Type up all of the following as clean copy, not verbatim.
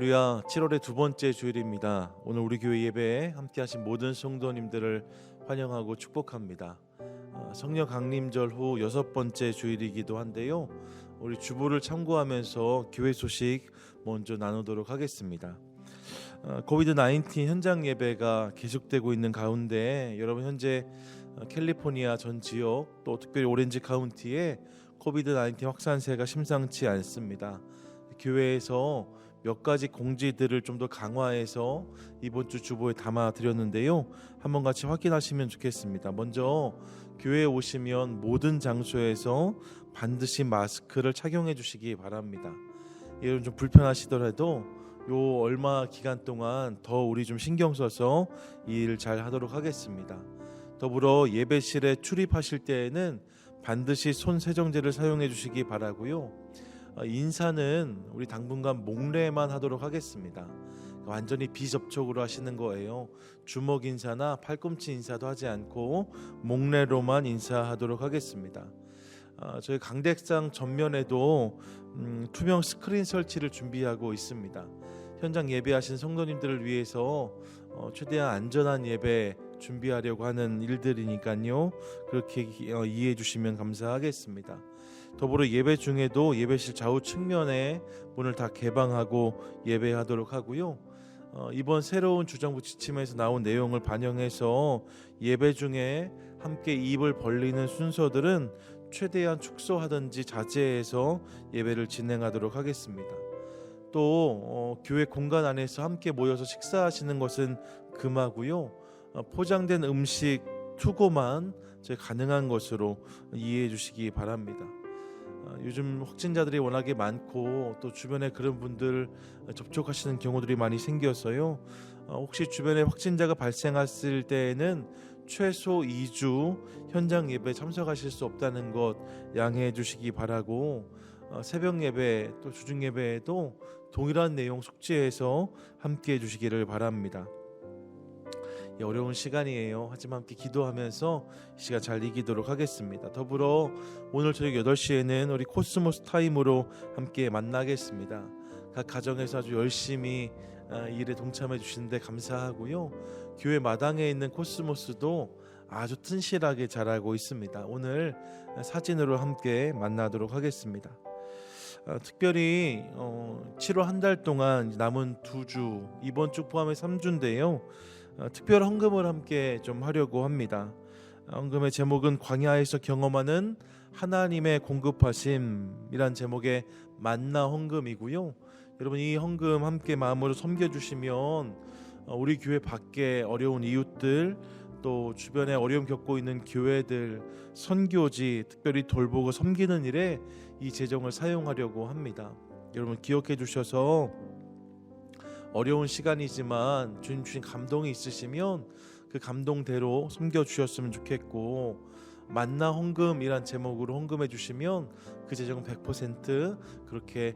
할렐루야. 7월의 두 번째 주일입니다. 오늘 우리 교회 예배에 함께하신 모든 성도님들을 환영하고 축복합니다. 성령 강림절 후 여섯 번째 주일이기도 한데요. 우리 주보를 참고하면서 교회 소식 먼저 나누도록 하겠습니다. 코비드-19 현장 예배가 계속되고 있는 가운데 여러분 현재 캘리포니아 전 지역 또 특별히 오렌지 카운티에 코비드-19 확산세가 심상치 않습니다. 교회에서 몇 가지 공지들을 좀 더 강화해서 이번 주 주보에 담아 드렸는데요. 한번 같이 확인하시면 좋겠습니다. 먼저 교회에 오시면 모든 장소에서 반드시 마스크를 착용해 주시기 바랍니다. 여러분 좀 불편하시더라도 요 얼마 기간 동안 더 우리 좀 신경 써서 이 일 잘 하도록 하겠습니다. 더불어 예배실에 출입하실 때에는 반드시 손 세정제를 사용해 주시기 바라고요. 인사는 우리 당분간 목례만 하도록 하겠습니다. 완전히 비접촉으로 하시는 거예요. 주먹 인사나 팔꿈치 인사도 하지 않고 목례로만 인사하도록 하겠습니다. 저희 강대상 전면에도 투명 스크린 설치를 준비하고 있습니다. 현장 예배하신 성도님들을 위해서 최대한 안전한 예배 준비하려고 하는 일들이니까요. 그렇게 이해해 주시면 감사하겠습니다. 더불어 예배 중에도 예배실 좌우 측면에 문을 다 개방하고 예배하도록 하고요. 이번 새로운 주정부 지침에서 나온 내용을 반영해서 예배 중에 함께 입을 벌리는 순서들은 최대한 축소하든지 자제해서 예배를 진행하도록 하겠습니다. 또 교회 공간 안에서 함께 모여서 식사하시는 것은 금하고요. 포장된 음식 투고만 가능한 것으로 이해해 주시기 바랍니다. 요즘 확진자들이 워낙에 많고 또 주변에 그런 분들 접촉하시는 경우들이 많이 생겨서요. 혹시 주변에 확진자가 발생했을 때에는 최소 2주 현장 예배에 참석하실 수 없다는 것 양해해 주시기 바라고, 새벽 예배 또 주중 예배에도 동일한 내용 숙지해서 함께 해 주시기를 바랍니다. 어려운 시간이에요. 하지만 함께 기도하면서 이 시간 잘 이기도록 하겠습니다. 더불어 오늘 저녁 8시에는 우리 코스모스 타임으로 함께 만나겠습니다. 각 가정에서 아주 열심히 일에 동참해 주시는데 감사하고요. 교회 마당에 있는 코스모스도 아주 튼실하게 자라고 있습니다. 오늘 사진으로 함께 만나도록 하겠습니다. 특별히 7월 한 달 동안 남은 2주, 이번 주 포함해 3주인데요. 특별 헌금을 함께 좀 하려고 합니다. 헌금의 제목은 광야에서 경험하는 하나님의 공급하심이란 제목의 만나 헌금이고요. 여러분 이 헌금 함께 마음으로 섬겨주시면 우리 교회 밖에 어려운 이웃들 또 주변에 어려움 겪고 있는 교회들 선교지 특별히 돌보고 섬기는 일에 이 재정을 사용하려고 합니다. 여러분 기억해 주셔서 어려운 시간이지만 주님 주신 감동이 있으시면 그 감동대로 섬겨주셨으면 좋겠고, 만나 헌금이란 제목으로 헌금해 주시면 그 재정은 100% 그렇게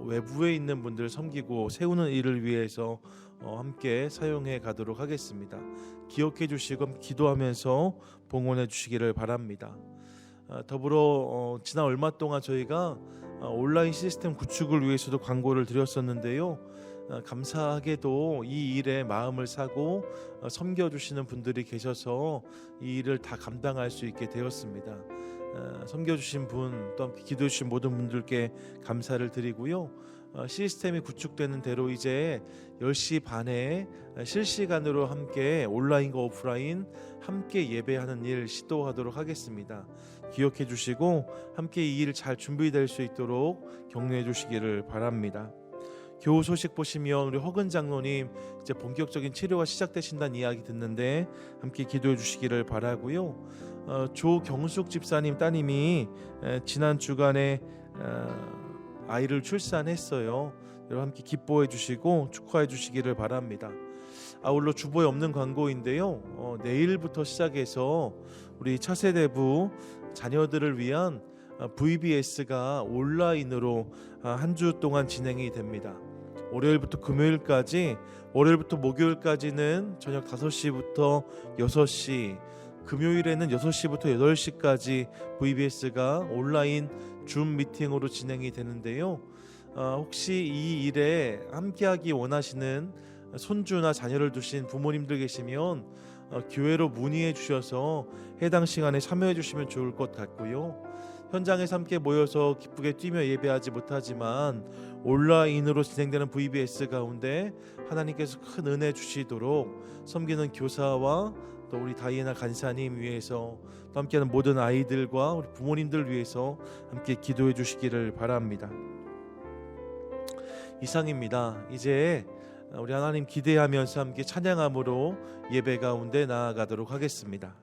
외부에 있는 분들을 섬기고 세우는 일을 위해서 함께 사용해 가도록 하겠습니다. 기억해 주시고 기도하면서 봉헌해 주시기를 바랍니다. 더불어 지난 얼마 동안 저희가 온라인 시스템 구축을 위해서도 광고를 드렸었는데요. 감사하게도 이 일에 마음을 사고 섬겨주시는 분들이 계셔서 이 일을 다 감당할 수 있게 되었습니다. 섬겨주신 분 또 함께 기도해주신 모든 분들께 감사를 드리고요. 시스템이 구축되는 대로 이제 10시 반에 실시간으로 함께 온라인과 오프라인 함께 예배하는 일 시도하도록 하겠습니다. 기억해 주시고 함께 이 일 잘 준비될 수 있도록 격려해 주시기를 바랍니다. 교우 소식 보시면 우리 허근 장로님 이제 본격적인 치료가 시작되신다는 이야기 듣는데 함께 기도해 주시기를 바라고요. 조경숙 집사님 따님이 지난 주간에 아이를 출산했어요. 여러분 함께 기뻐해 주시고 축하해 주시기를 바랍니다. 아울러 주보에 없는 광고인데요. 내일부터 시작해서 우리 차세대부 자녀들을 위한 VBS가 온라인으로 한 주 동안 진행이 됩니다. 월요일부터 금요일까지, 월요일부터 목요일까지는 저녁 5시부터 6시, 금요일에는 6시부터 8시까지 VBS가 온라인 줌 미팅으로 진행이 되는데요. 혹시 이 일에 함께하기 원하시는 손주나 자녀를 두신 부모님들 계시면 교회로 문의해 주셔서 해당 시간에 참여해 주시면 좋을 것 같고요. 현장에서 함께 모여서 기쁘게 뛰며 예배하지 못하지만 온라인으로 진행되는 VBS 가운데 하나님께서 큰 은혜 주시도록 섬기는 교사와 또 우리 다이애나 간사님 위해서 또 함께하는 모든 아이들과 우리 부모님들 위해서 함께 기도해 주시기를 바랍니다. 이상입니다. 이제 우리 하나님 기대하면서 함께 찬양함으로 예배 가운데 나아가도록 하겠습니다.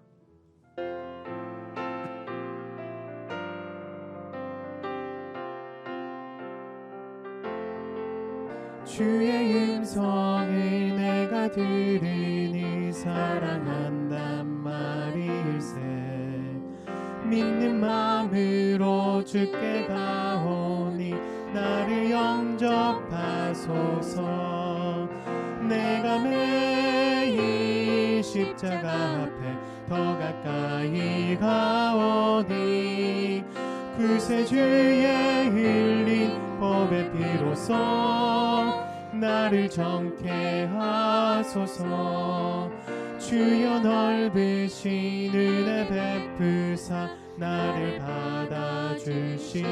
주의 음성을 내가 들으니 사랑한단 말일세. 믿는 마음으로 주께 가오니 나를 영접하소서. 내가 매일 십자가 앞에 더 가까이 가오니 구세주의 흘린 법의 피로써 나를 정케 하소서. 주여 넓으신 은혜 베푸사 나를 받아주시고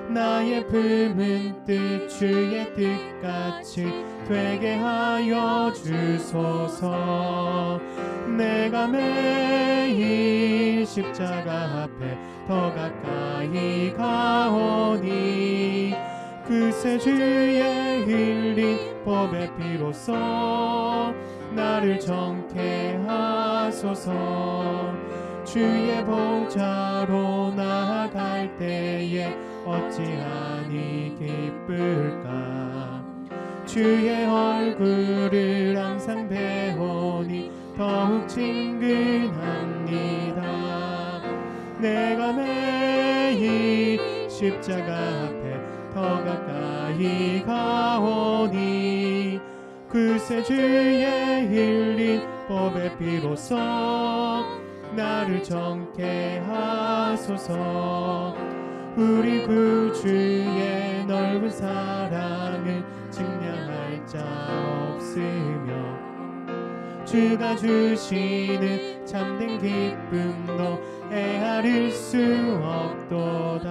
나의 품은 뜻 주의 뜻같이 되게 하여 주소서. 내가 매일 십자가 앞에 더 가까이 가오니 구세주의 흘린 법의 피로써 나를 정케 하소서. 주의 보좌로 나아갈 때에 어찌하니 기쁠까. 주의 얼굴을 항상 배우니 더욱 친근합니다. 내가 매일 십자가 앞에 더 가까이 가오니 구세주의 흘린 법의 피로써 나를 정케 하소서. 우리 구주의 넓은 사랑을 증량할 자 없으며 주가 주시는 참된 기쁨도 헤아릴 수 없도다.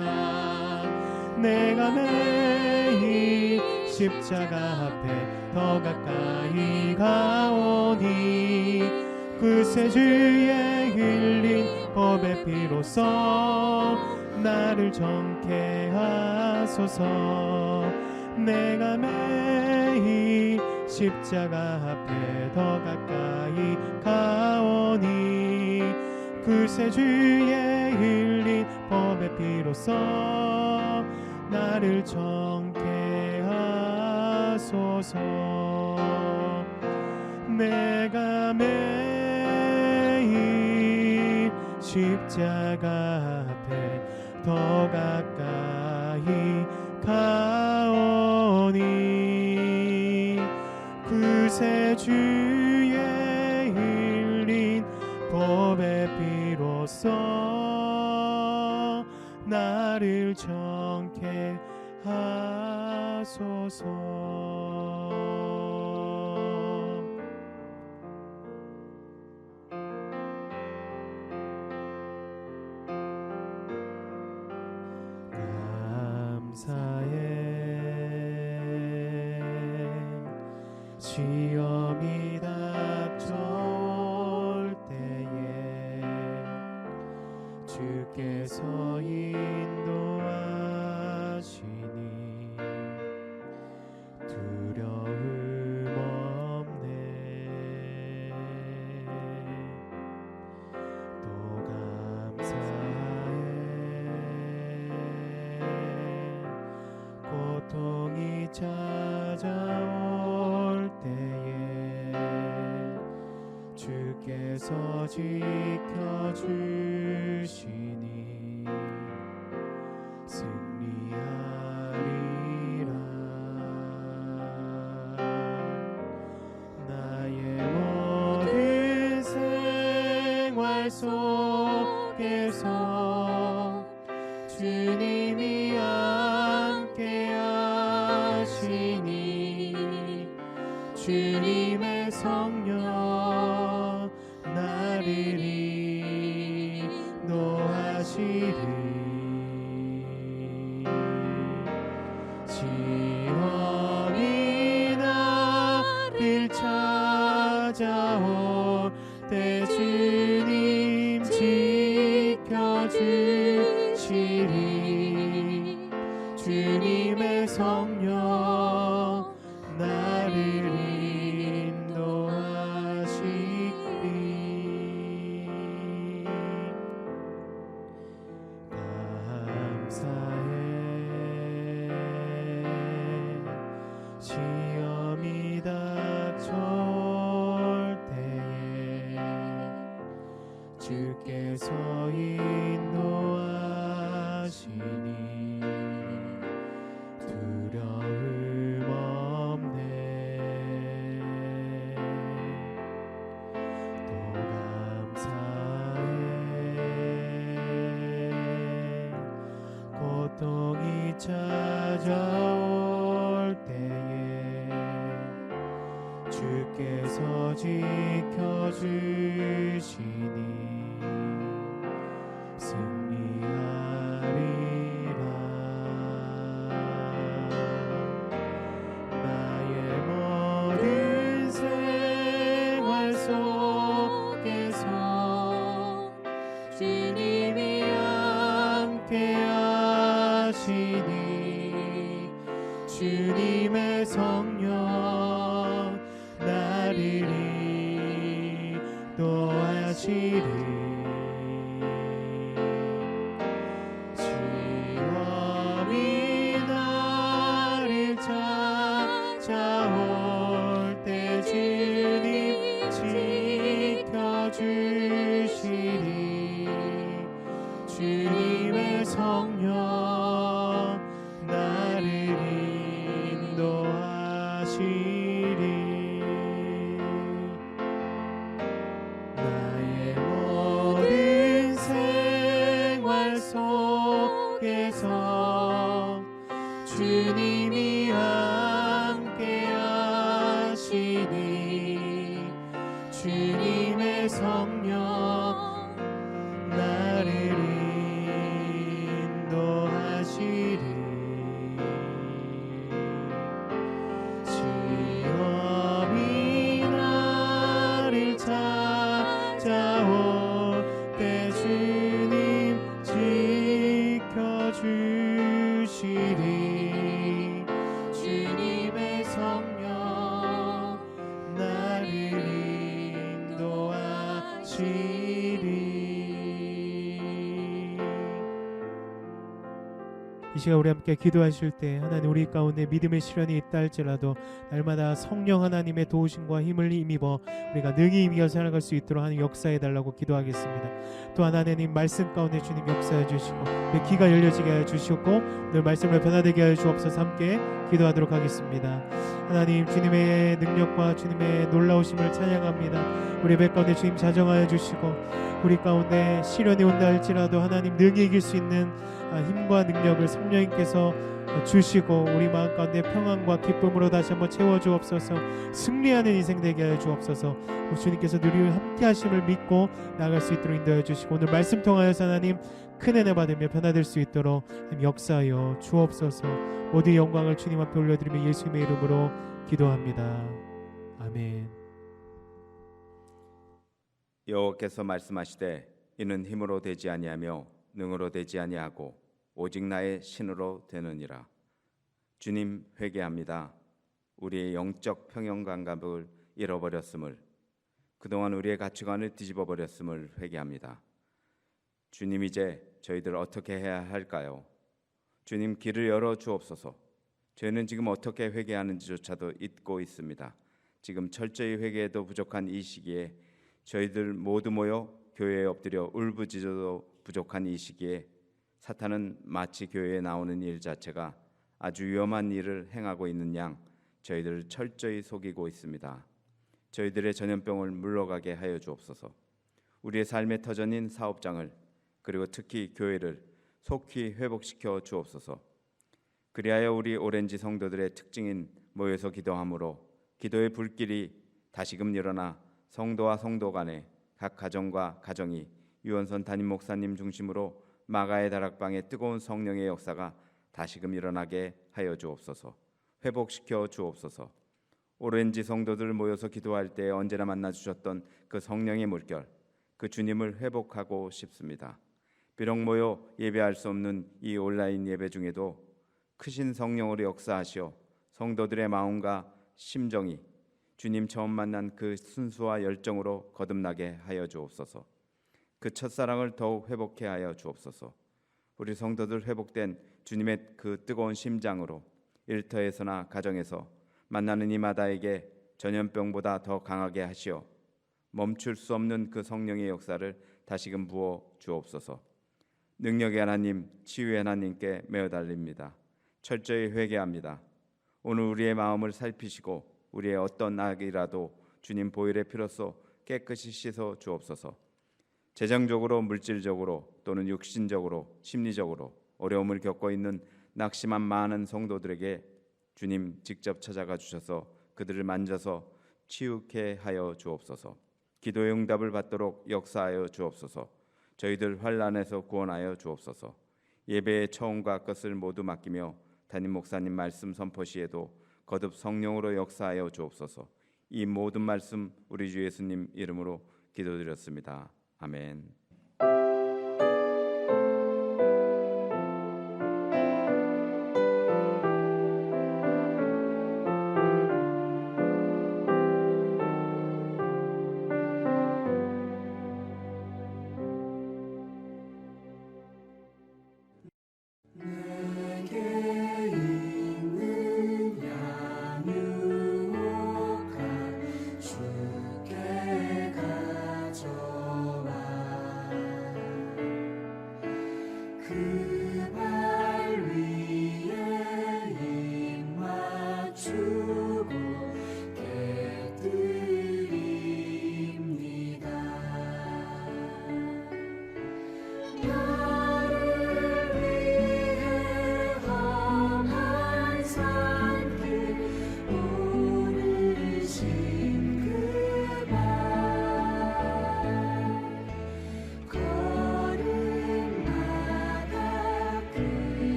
내가 매일 십자가 앞에 더 가까이 가오니 구세주의 흘린 법의 피로써 나를 정케 하소서. 내가 매일 십자가 앞에 더 가까이 가오니 구세주의 흘린 법의 피로써 나를 정케 하소서. 내가 매일 십자가 앞에 더 가까이 가오니 구세주의 흘린 법의 피로써 나를 정케 하소서. 시험이 닥쳐올 때에 주께서 인도하시니 두려움 없네. 또 감사해. 고통이 찾아올 때에 주께서 지켜주시니 승리하리라. 나의 모든 생활 속에서 주님이 함께 주님의 성령 나를 인도하시리 시험이 나를 찾아올 때 주님 지켜주시리 주님의 성령 나를 인도하시리 감사해 시험이 닥쳐올 때에 주께서 인도하시니 두려움 없네 또 감사해 고통이 찾아올 때에 주께서 지켜주시니 승리하리라 나의 모든 생활 속에서 주님이 함께 하시니 주님의 성령 나를 인도하시리 시험이 나를 찾아올 때 주님 지켜주시리 주님의 성령 나를 인도하시리 나의 모든 생활 속에서 주님이 함께 하시니 주님의 성령 나를 인도하시리 시험이 나를 찾아올 때 주님 지켜주시리 주님의 성령 나를 인도하시리 이 시간 우리 함께 기도하실 때 하나님 우리 가운데 믿음의 시련이 있다 할지라도 날마다 성령 하나님의 도우심과 힘을 힘입어 우리가 능히 이겨 살아갈 수 있도록 하는 역사해 달라고 기도하겠습니다. 또한 하나님 말씀 가운데 주님 역사해 주시고 내 귀가 열려지게 하여 주시고 오늘 말씀을 변화되게 하여 주옵소서. 함께 기도하도록 하겠습니다. 하나님 주님의 능력과 주님의 놀라우심을 찬양합니다. 우리 배 가운데 주님 자정하여 주시고 우리 가운데 시련이 온다 할지라도 하나님 능히 이길 수 있는 힘과 능력을 성령님께서 주시고 우리 마음 가운데 평안과 기쁨으로 다시 한번 채워주옵소서. 승리하는 인생 되게 하여 주옵소서. 주님께서 늘 함께 하심을 믿고 나아갈 수 있도록 인도해 주시고 오늘 말씀 통하여서 하나님 큰 은혜 받으며 변화될 수 있도록 역사하여 주옵소서. 모든 영광을 주님 앞에 올려드리며 예수님의 이름으로 기도합니다. 아멘. 여호와께서 말씀하시되 이는 힘으로 되지 아니하며 능으로 되지 아니하고 오직 나의 신으로 되느니라. 주님 회개합니다. 우리의 영적 평형 감각을 잃어버렸음을, 그동안 우리의 가치관을 뒤집어 버렸음을 회개합니다. 주님 이제 저희들 어떻게 해야 할까요? 주님 길을 열어 주옵소서. 저희는 지금 어떻게 회개하는지조차도 잊고 있습니다. 지금 철저히 회개해도 부족한 이 시기에 저희들 모두 모여 교회에 엎드려 울부짖어도 부족한 이 시기에 사탄은 마치 교회에 나오는 일 자체가 아주 위험한 일을 행하고 있는 양 저희들을 철저히 속이고 있습니다. 저희들의 전염병을 물러가게 하여 주옵소서. 우리의 삶의 터전인 사업장을 그리고 특히 교회를 속히 회복시켜 주옵소서. 그리하여 우리 오렌지 성도들의 특징인 모여서 기도함으로 기도의 불길이 다시금 일어나 성도와 성도 간에 각 가정과 가정이 유원선 담임 목사님 중심으로 마가의 다락방의 뜨거운 성령의 역사가 다시금 일어나게 하여 주옵소서. 회복시켜 주옵소서. 오렌지 성도들 모여서 기도할 때 언제나 만나 주셨던 그 성령의 물결, 그 주님을 회복하고 싶습니다. 비록 모여 예배할 수 없는 이 온라인 예배 중에도 크신 성령으로 역사하시어 성도들의 마음과 심정이 주님 처음 만난 그 순수와 열정으로 거듭나게 하여 주옵소서. 그 첫사랑을 더욱 회복해 하여 주옵소서. 우리 성도들 회복된 주님의 그 뜨거운 심장으로 일터에서나 가정에서 만나는 이마다에게 전염병보다 더 강하게 하시어 멈출 수 없는 그 성령의 역사를 다시금 부어 주옵소서. 능력의 하나님, 치유의 하나님께 매어 달립니다. 철저히 회개합니다. 오늘 우리의 마음을 살피시고 우리의 어떤 악이라도 주님 보혈의 피로써 깨끗이 씻어 주옵소서. 재정적으로, 물질적으로 또는 육신적으로, 심리적으로 어려움을 겪고 있는 낙심한 많은 성도들에게 주님 직접 찾아가 주셔서 그들을 만져서 치유케 하여 주옵소서. 기도의 응답을 받도록 역사하여 주옵소서. 저희들 환난에서 구원하여 주옵소서. 예배의 처음과 끝을 모두 맡기며 담임 목사님 말씀 선포 시에도 거듭 성령으로 역사하여 주옵소서. 이 모든 말씀 우리 주 예수님 이름으로 기도드렸습니다. 아멘.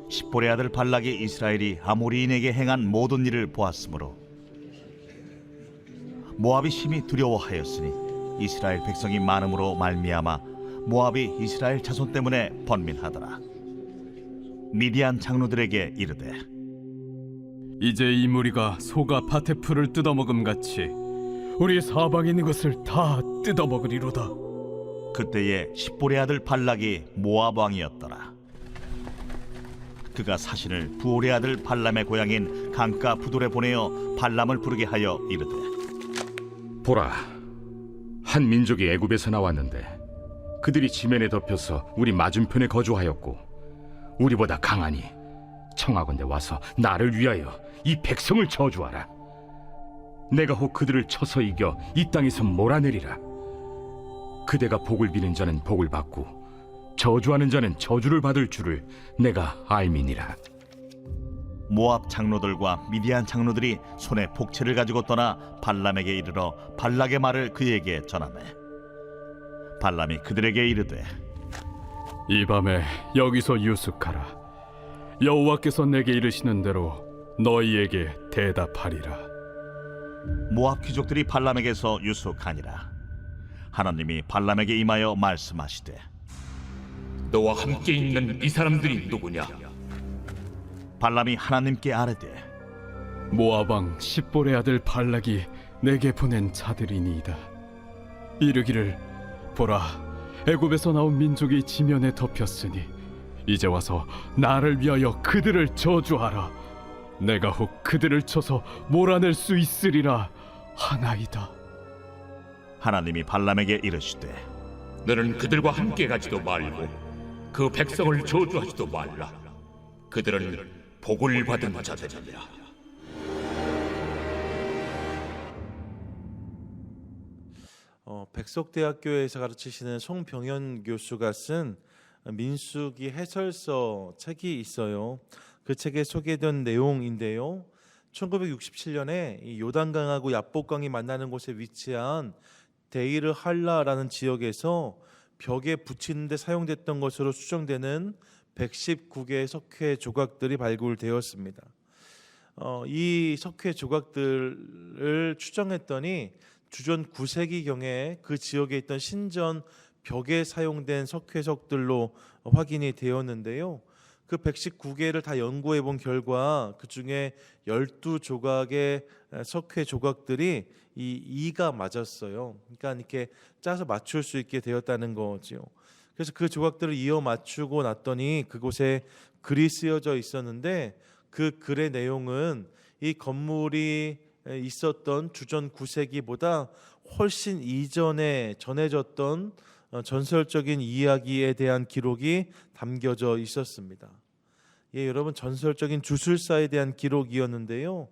십볼의 아들 발락이 이스라엘이 아모리인에게 행한 모든 일을 보았으므로 모압이 심히 두려워하였으니 이스라엘 백성이 많음으로 말미암아 모압이 이스라엘 자손 때문에 번민하더라. 미디안 장로들에게 이르되 이제 이 무리가 소가 밭의 풀을 뜯어먹음 같이 우리 사방에 있는 것을 다 뜯어먹으리로다. 그때에 십볼의 아들 발락이 모압 왕이었더라. 그가 사신을 부올의 아들 발람의 고향인 강가 부돌에 보내어 발람을 부르게 하여 이르되 보라, 한 민족이 애굽에서 나왔는데 그들이 지면에 덮여서 우리 맞은편에 거주하였고 우리보다 강하니 청하건대 와서 나를 위하여 이 백성을 저주하라. 내가 혹 그들을 쳐서 이겨 이 땅에서 몰아내리라. 그대가 복을 비는 자는 복을 받고 저주하는 자는 저주를 받을 줄을 내가 알미니라. 모압 장로들과 미디안 장로들이 손에 복채를 가지고 떠나 발람에게 이르러 발락의 말을 그에게 전하매 발람이 그들에게 이르되 이 밤에 여기서 유숙하라. 여호와께서 내게 이르시는 대로 너희에게 대답하리라. 모압 귀족들이 발람에게서 유숙하니라. 하나님이 발람에게 임하여 말씀하시되 너와 함께 있는 이 사람들이 누구냐? 발람이 하나님께 아뢰되 모압 왕 십볼의 아들 발락이 내게 보낸 자들이니이다. 이르기를 보라, 애굽에서 나온 민족이 지면에 덮였으니 이제 와서 나를 위하여 그들을 저주하라. 내가 혹 그들을 쳐서 몰아낼 수 있으리라 하나이다. 하나님이 발람에게 이르시되 너는 그들과 함께 가지도 말고 그 백성을 저주하지도 말라. 그들은 복을 받은 자들이라. 백석대학교에서 가르치시는 송병현 교수가 쓴 민수기 해설서 책이 있어요. 그 책에 소개된 내용인데요. 1967년에 이 요단강하고 야복강이 만나는 곳에 위치한 데이르 할라라는 지역에서 벽에 붙이는 데 사용됐던 것으로 추정되는 119개의 석회 조각들이 발굴되었습니다. 이 석회 조각들을 추정했더니 주전 9세기경에 그 지역에 있던 신전 벽에 사용된 석회석들로 확인이 되었는데요. 그 119개를 다 연구해 본 결과 그 중에 12조각의 석회 조각들이 이 2가 맞았어요. 그러니까 이렇게 짜서 맞출 수 있게 되었다는 거죠. 그래서 그 조각들을 이어 맞추고 났더니 그곳에 글이 쓰여져 있었는데 그 글의 내용은 이 건물이 있었던 주전 9세기보다 훨씬 이전에 전해졌던 전설적인 이야기에 대한 기록이 담겨져 있었습니다. 예, 여러분, 전설적인 주술사에 대한 기록이었는데요.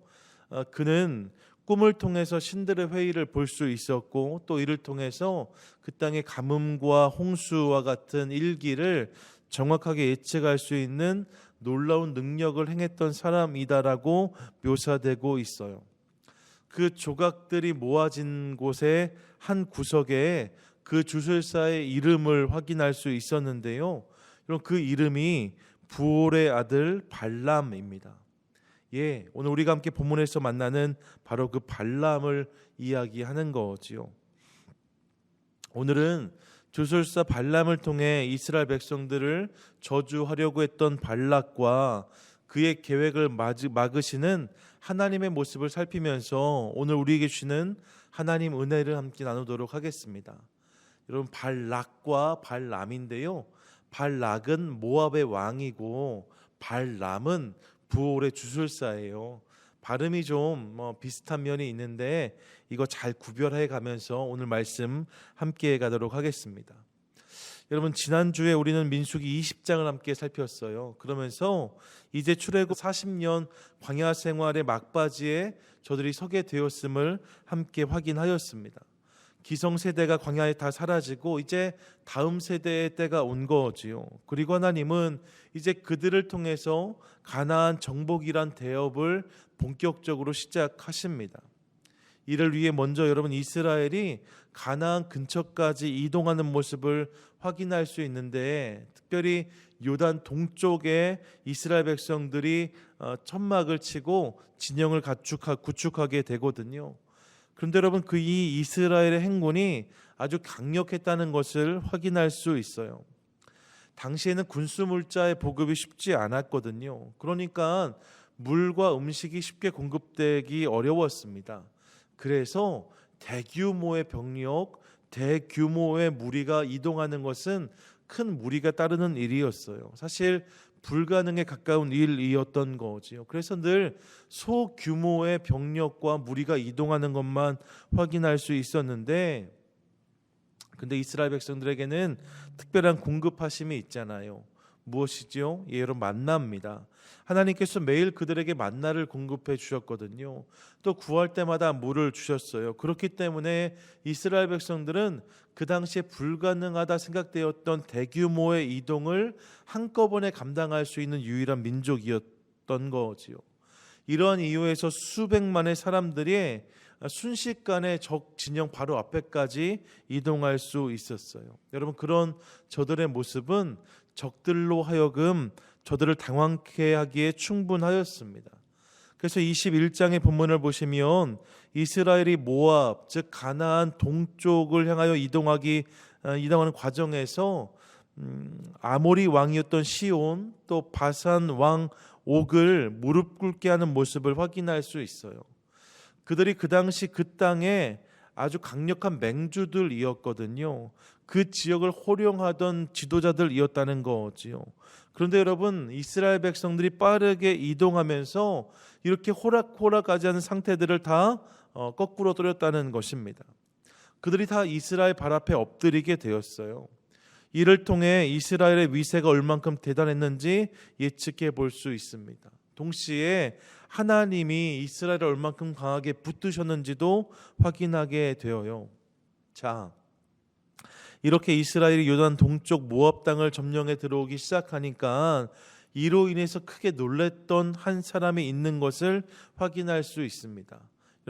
그는 꿈을 통해서 신들의 회의를 볼 수 있었고 또 이를 통해서 그 땅의 가뭄과 홍수와 같은 일기를 정확하게 예측할 수 있는 놀라운 능력을 행했던 사람이다라고 묘사되고 있어요. 그 조각들이 모아진 곳의 한 구석에 그 주술사의 이름을 확인할 수 있었는데요. 그럼 그 이름이 부올의 아들 발람입니다. 예, 오늘 우리가 함께 본문에서 만나는 바로 그 발람을 이야기하는 거지요. 오늘은 주술사 발람을 통해 이스라엘 백성들을 저주하려고 했던 발락과 그의 계획을 막으시는 하나님의 모습을 살피면서 오늘 우리에게 주시는 하나님 은혜를 함께 나누도록 하겠습니다. 여러분, 발락과 발람인데요. 발락은 모압의 왕이고 발람은 부올의 주술사예요. 발음이 좀 비슷한 면이 있는데 이거 잘 구별해 가면서 오늘 말씀 함께 가도록 하겠습니다. 여러분, 지난주에 우리는 민수기 20장을 함께 살폈어요. 그러면서 이제 출애굽 40년 광야 생활의 막바지에 저들이 서게 되었음을 함께 확인하였습니다. 기성세대가 광야에 다 사라지고 이제 다음 세대의 때가 온 거지요. 그리고 하나님은 이제 그들을 통해서 가나안 정복이란 대업을 본격적으로 시작하십니다. 이를 위해 먼저 여러분, 이스라엘이 가나안 근처까지 이동하는 모습을 확인할 수 있는데, 특별히 요단 동쪽에 이스라엘 백성들이 천막을 치고 진영을 구축하게 되거든요. 그런데 여러분, 그 이 이스라엘의 행군이 아주 강력했다는 것을 확인할 수 있어요. 당시에는 군수물자의 보급이 쉽지 않았거든요. 그러니까 물과 음식이 쉽게 공급되기 어려웠습니다. 그래서 대규모의 병력, 대규모의 무리가 이동하는 것은 큰 무리가 따르는 일이었어요. 사실 불가능에 가까운 일이었던 거지요. 그래서 늘 소규모의 병력과 무리가 이동하는 것만 확인할 수 있었는데, 근데 이스라엘 백성들에게는 특별한 공급하심이 있잖아요. 무엇이죠? 예로 만나입니다. 하나님께서 매일 그들에게 만나를 공급해 주셨거든요. 또 구할 때마다 물을 주셨어요. 그렇기 때문에 이스라엘 백성들은 그 당시에 불가능하다 생각되었던 대규모의 이동을 한꺼번에 감당할 수 있는 유일한 민족이었던 거지요. 이러한 이유에서 수백만의 사람들이 순식간에 적 진영 바로 앞에까지 이동할 수 있었어요. 여러분, 그런 저들의 모습은 적들로 하여금 저들을 당황케 하기에 충분하였습니다. 그래서 21장의 본문을 보시면 이스라엘이 모압, 즉 가나안 동쪽을 향하여 이동하는 과정에서 아모리 왕이었던 시온, 또 바산 왕 옥을 무릎 꿇게 하는 모습을 확인할 수 있어요. 그들이 그 당시 그 땅에 아주 강력한 맹주들이었거든요. 그 지역을 호령하던 지도자들이었다는 거지요. 그런데 여러분, 이스라엘 백성들이 빠르게 이동하면서 이렇게 호락호락하지 않은 상태들을 다 거꾸로 떨었다는 것입니다. 그들이 다 이스라엘 발 앞에 엎드리게 되었어요. 이를 통해 이스라엘의 위세가 얼만큼 대단했는지 예측해 볼 수 있습니다. 동시에 하나님이 이스라엘을 얼만큼 강하게 붙드셨는지도 확인하게 되어요. 자, 이렇게 이스라엘이 요단 동쪽 모압 땅을 점령해 들어오기 시작하니까 이로 인해서 크게 놀랬던 한 사람이 있는 것을 확인할 수 있습니다.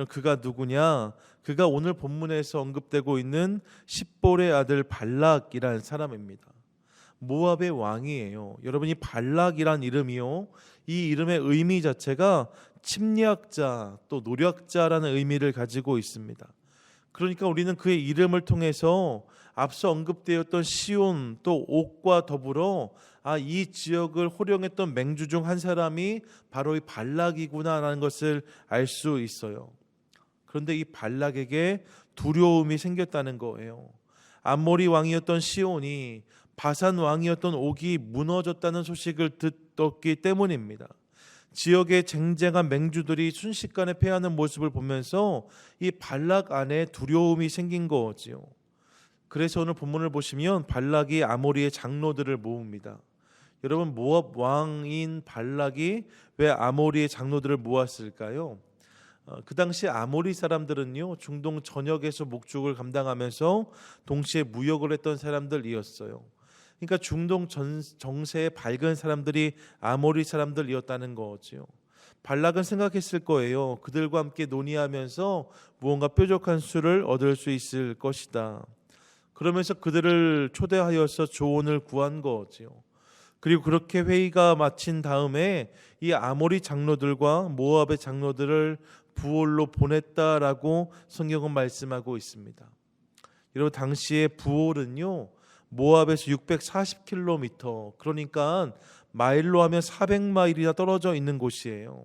그가 누구냐? 그가 오늘 본문에서 언급되고 있는 십볼의 아들 발락이라는 사람입니다. 모압의 왕이에요. 여러분, 이 발락이란 이름이요, 이 이름의 의미 자체가 침략자 또 노략자라는 의미를 가지고 있습니다. 그러니까 우리는 그의 이름을 통해서 앞서 언급되었던 시온 또 옥과 더불어 이 지역을 호령했던 맹주 중 한 사람이 바로 이 발락이구나라는 것을 알 수 있어요. 그런데 이 발락에게 두려움이 생겼다는 거예요. 암모리 왕이었던 시온이 바산 왕이었던 옥이 무너졌다는 소식을 듣었기 때문입니다. 지역의 쟁쟁한 맹주들이 순식간에 패하는 모습을 보면서 이 발락 안에 두려움이 생긴 거지요. 그래서 오늘 본문을 보시면 발락이 아모리의 장로들을 모읍니다. 여러분, 모압 왕인 발락이 왜 아모리의 장로들을 모았을까요? 그 당시 아모리 사람들은요, 중동 전역에서 목축을 감당하면서 동시에 무역을 했던 사람들이었어요. 그러니까 중동 정세에 밝은 사람들이 아모리 사람들이었다는 거죠. 발락은 생각했을 거예요. 그들과 함께 논의하면서 무언가 뾰족한 수를 얻을 수 있을 것이다. 그러면서 그들을 초대하여서 조언을 구한 거죠. 그리고 그렇게 회의가 마친 다음에 이 아모리 장로들과 모압의 장로들을 부올로 보냈다라고 성경은 말씀하고 있습니다. 여러분, 당시에 부올은요, 모압에서 640km, 그러니까 마일로 하면 400마일이나 떨어져 있는 곳이에요.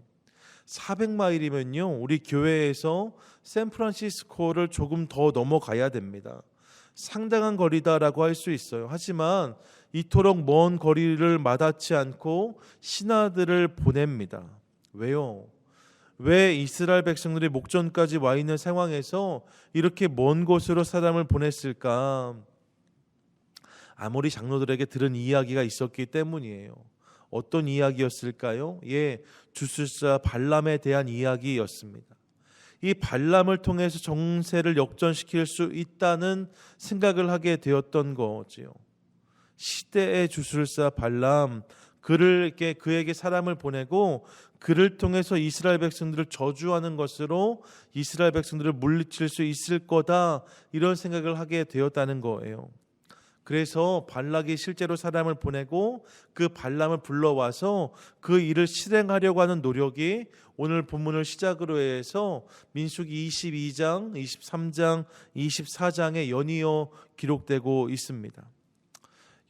400마일이면요, 우리 교회에서 샌프란시스코를 조금 더 넘어가야 됩니다. 상당한 거리다라고 할 수 있어요. 하지만 이토록 먼 거리를 마다치 않고 신하들을 보냅니다. 왜요? 왜 이스라엘 백성들이 목전까지 와 있는 상황에서 이렇게 먼 곳으로 사람을 보냈을까? 아모리 장로들에게 들은 이야기가 있었기 때문이에요. 어떤 이야기였을까요? 주술사 발람에 대한 이야기였습니다. 이 발람을 통해서 정세를 역전시킬 수 있다는 생각을 하게 되었던 거지요. 시대의 주술사 발람, 그에게 사람을 보내고 그를 통해서 이스라엘 백성들을 저주하는 것으로 이스라엘 백성들을 물리칠 수 있을 거다, 이런 생각을 하게 되었다는 거예요. 그래서 발락이 실제로 사람을 보내고 그 발람을 불러와서 그 일을 실행하려고 하는 노력이 오늘 본문을 시작으로 해서 민수기 22장, 23장, 24장에 연이어 기록되고 있습니다.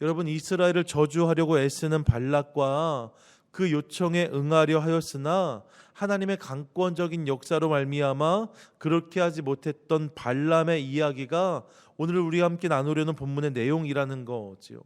여러분, 이스라엘을 저주하려고 애쓰는 발락과 그 요청에 응하려 하였으나 하나님의 강권적인 역사로 말미암아 그렇게 하지 못했던 발람의 이야기가 오늘 우리와 함께 나누려는 본문의 내용이라는 거지요.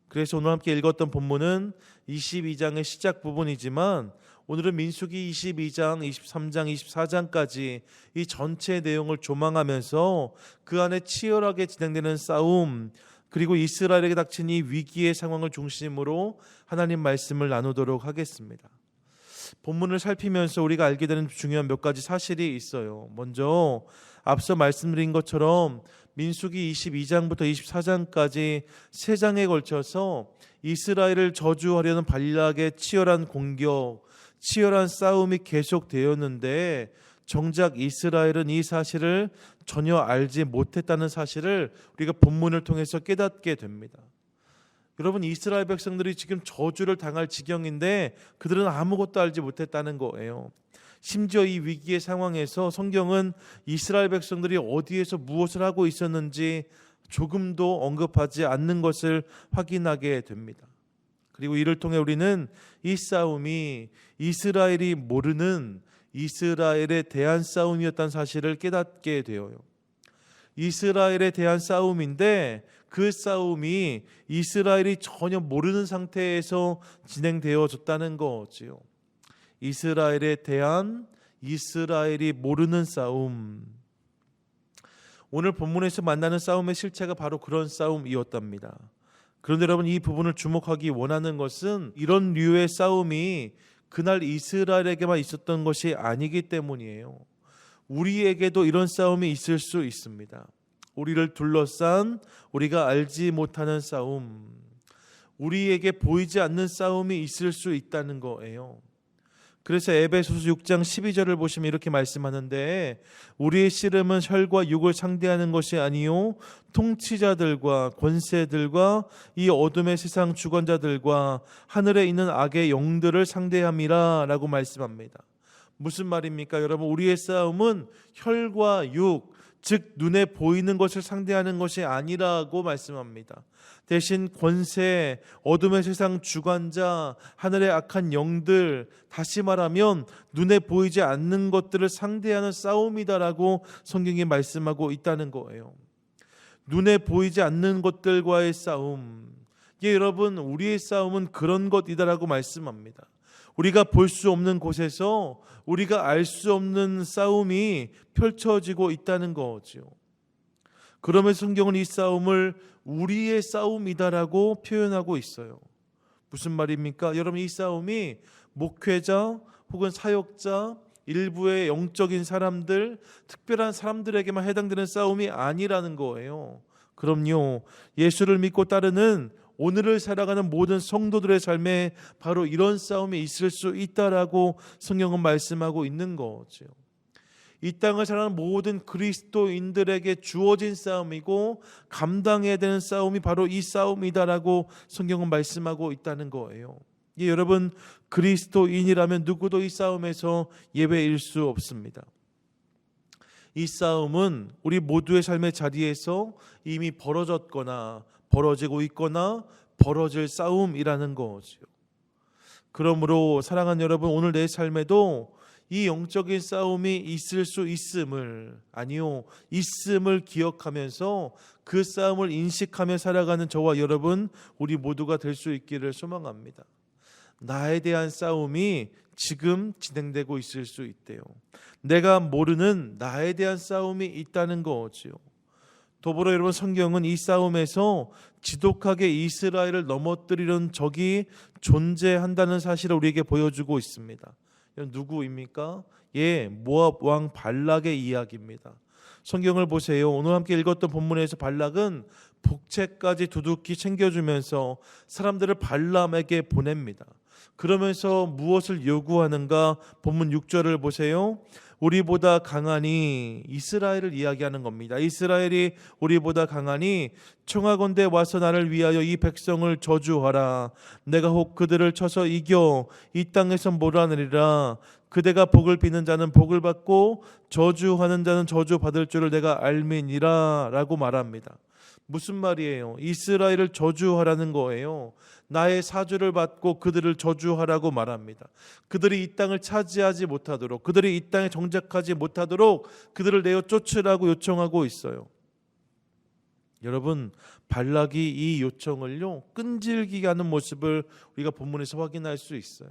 그래서 오늘 함께 읽었던 본문은 22장의 시작 부분이지만 오늘은 민수기 22장, 23장, 24장까지 이 전체 내용을 조망하면서 그 안에 치열하게 진행되는 싸움, 그리고 이스라엘에게 닥친 이 위기의 상황을 중심으로 하나님 말씀을 나누도록 하겠습니다. 본문을 살피면서 우리가 알게 되는 중요한 몇 가지 사실이 있어요. 먼저 앞서 말씀드린 것처럼 민수기 22장부터 24장까지 3장에 걸쳐서 이스라엘을 저주하려는 발락의 치열한 공격, 치열한 싸움이 계속되었는데 정작 이스라엘은 이 사실을 전혀 알지 못했다는 사실을 우리가 본문을 통해서 깨닫게 됩니다. 여러분, 이스라엘 백성들이 지금 저주를 당할 지경인데 그들은 아무것도 알지 못했다는 거예요. 심지어 이 위기의 상황에서 성경은 이스라엘 백성들이 어디에서 무엇을 하고 있었는지 조금도 언급하지 않는 것을 확인하게 됩니다. 그리고 이를 통해 우리는 이 싸움이 이스라엘이 모르는 이스라엘에 대한 싸움이었다는 사실을 깨닫게 돼요. 이스라엘에 대한 싸움인데 그 싸움이 이스라엘이 전혀 모르는 상태에서 진행되어졌다는 거지요. 이스라엘에 대한 이스라엘이 모르는 싸움. 오늘 본문에서 만나는 싸움의 실체가 바로 그런 싸움이었답니다. 그런데 여러분, 이 부분을 주목하기 원하는 것은 이런 류의 싸움이 그날 이스라엘에게만 있었던 것이 아니기 때문이에요. 우리에게도 이런 싸움이 있을 수 있습니다. 우리를 둘러싼 우리가 알지 못하는 싸움, 우리에게 보이지 않는 싸움이 있을 수 있다는 거예요. 그래서 에베소서 6장 12절을 보시면 이렇게 말씀하는데, 우리의 씨름은 혈과 육을 상대하는 것이 아니요 통치자들과 권세들과 이 어둠의 세상 주권자들과 하늘에 있는 악의 영들을 상대함이라 라고 말씀합니다. 무슨 말입니까? 여러분, 우리의 싸움은 혈과 육, 즉 눈에 보이는 것을 상대하는 것이 아니라고 말씀합니다. 대신 권세, 어둠의 세상 주관자, 하늘의 악한 영들, 다시 말하면 눈에 보이지 않는 것들을 상대하는 싸움이다라고 성경이 말씀하고 있다는 거예요. 눈에 보이지 않는 것들과의 싸움. 예, 여러분, 우리의 싸움은 그런 것이다라고 말씀합니다. 우리가 볼 수 없는 곳에서 우리가 알 수 없는 싸움이 펼쳐지고 있다는 거죠. 그러면서 성경은 이 싸움을 우리의 싸움이다라고 표현하고 있어요. 무슨 말입니까? 여러분, 이 싸움이 목회자 혹은 사역자, 일부의 영적인 사람들, 특별한 사람들에게만 해당되는 싸움이 아니라는 거예요. 그럼요, 예수를 믿고 따르는 오늘을 살아가는 모든 성도들의 삶에 바로 이런 싸움이 있을 수 있다라고 성경은 말씀하고 있는 거죠. 이 땅을 살아가는 모든 그리스도인들에게 주어진 싸움이고 감당해야 되는 싸움이 바로 이 싸움이다라고 성경은 말씀하고 있다는 거예요. 예, 여러분, 그리스도인이라면 누구도 이 싸움에서 예외일 수 없습니다. 이 싸움은 우리 모두의 삶의 자리에서 이미 벌어졌거나 벌어지고 있거나 벌어질 싸움이라는 거죠. 그러므로 사랑하는 여러분, 오늘 내 삶에도 이 영적인 싸움이 있을 수 있음을, 아니요, 있음을 기억하면서 그 싸움을 인식하며 살아가는 저와 여러분, 우리 모두가 될 수 있기를 소망합니다. 나에 대한 싸움이 지금 진행되고 있을 수 있대요. 내가 모르는 나에 대한 싸움이 있다는 거지요. 더불어 여러분, 성경은 이 싸움에서 지독하게 이스라엘을 넘어뜨리는 적이 존재한다는 사실을 우리에게 보여주고 있습니다. 누구입니까? 예, 모압 왕 발락의 이야기입니다. 성경을 보세요. 오늘 함께 읽었던 본문에서 발락은 복채까지 두둑히 챙겨주면서 사람들을 발람에게 보냅니다. 그러면서 무엇을 요구하는가? 본문 6절을 보세요. 우리보다 강하니, 이스라엘을 이야기하는 겁니다. 이스라엘이 우리보다 강하니 청하건대 와서 나를 위하여 이 백성을 저주하라. 내가 혹 그들을 쳐서 이겨 이 땅에서 몰아내리라. 그대가 복을 비는 자는 복을 받고 저주하는 자는 저주받을 줄을 내가 알미니라 라고 말합니다. 무슨 말이에요? 이스라엘을 저주하라는 거예요. 나의 사주를 받고 그들을 저주하라고 말합니다. 그들이 이 땅을 차지하지 못하도록, 그들이 이 땅에 정착하지 못하도록 그들을 내어 쫓으라고 요청하고 있어요. 여러분, 발락이 이 요청을요, 끈질기게 하는 모습을 우리가 본문에서 확인할 수 있어요.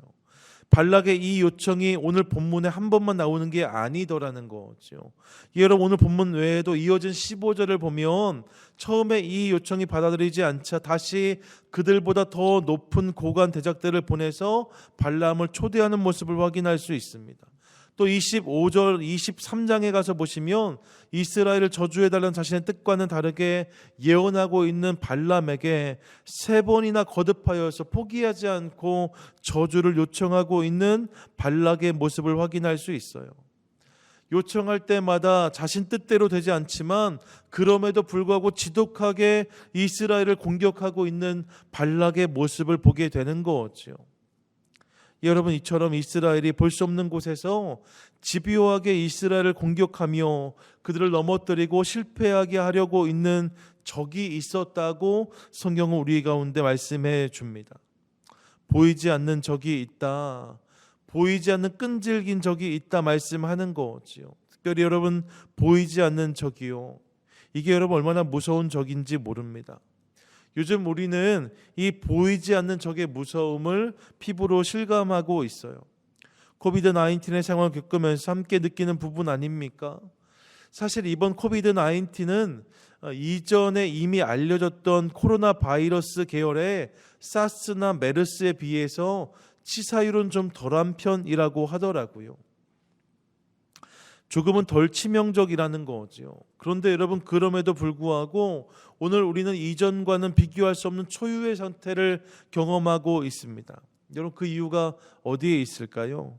발락의 이 요청이 오늘 본문에 한 번만 나오는 게 아니더라는 거죠. 여러분, 오늘 본문 외에도 이어진 15절을 보면 처음에 이 요청이 받아들이지 않자 다시 그들보다 더 높은 고관 대작들을 보내서 발람을 초대하는 모습을 확인할 수 있습니다. 또 25절, 23장에 가서 보시면 이스라엘을 저주해달라는 자신의 뜻과는 다르게 예언하고 있는 발람에게 3번이나 거듭하여서 포기하지 않고 저주를 요청하고 있는 발락의 모습을 확인할 수 있어요. 요청할 때마다 자신 뜻대로 되지 않지만 그럼에도 불구하고 지독하게 이스라엘을 공격하고 있는 발락의 모습을 보게 되는 거죠. 여러분, 이처럼 이스라엘이 볼 수 없는 곳에서 집요하게 이스라엘을 공격하며 그들을 넘어뜨리고 실패하게 하려고 있는 적이 있었다고 성경은 우리 가운데 말씀해 줍니다. 보이지 않는 적이 있다, 보이지 않는 끈질긴 적이 있다 말씀하는 거지요. 특별히 여러분, 보이지 않는 적이요, 이게 여러분 얼마나 무서운 적인지 모릅니다. 요즘 우리는 이 보이지 않는 적의 무서움을 피부로 실감하고 있어요. 코비드-19의 상황을 겪으면서 함께 느끼는 부분 아닙니까? 사실 이번 코비드-19은 이전에 이미 알려졌던 코로나 바이러스 계열의 사스나 메르스에 비해서 치사율은 좀 덜한 편이라고 하더라고요. 조금은 덜 치명적이라는 거지요. 그런데 여러분, 그럼에도 불구하고 오늘 우리는 이전과는 비교할 수 없는 초유의 상태를 경험하고 있습니다. 여러분, 그 이유가 어디에 있을까요?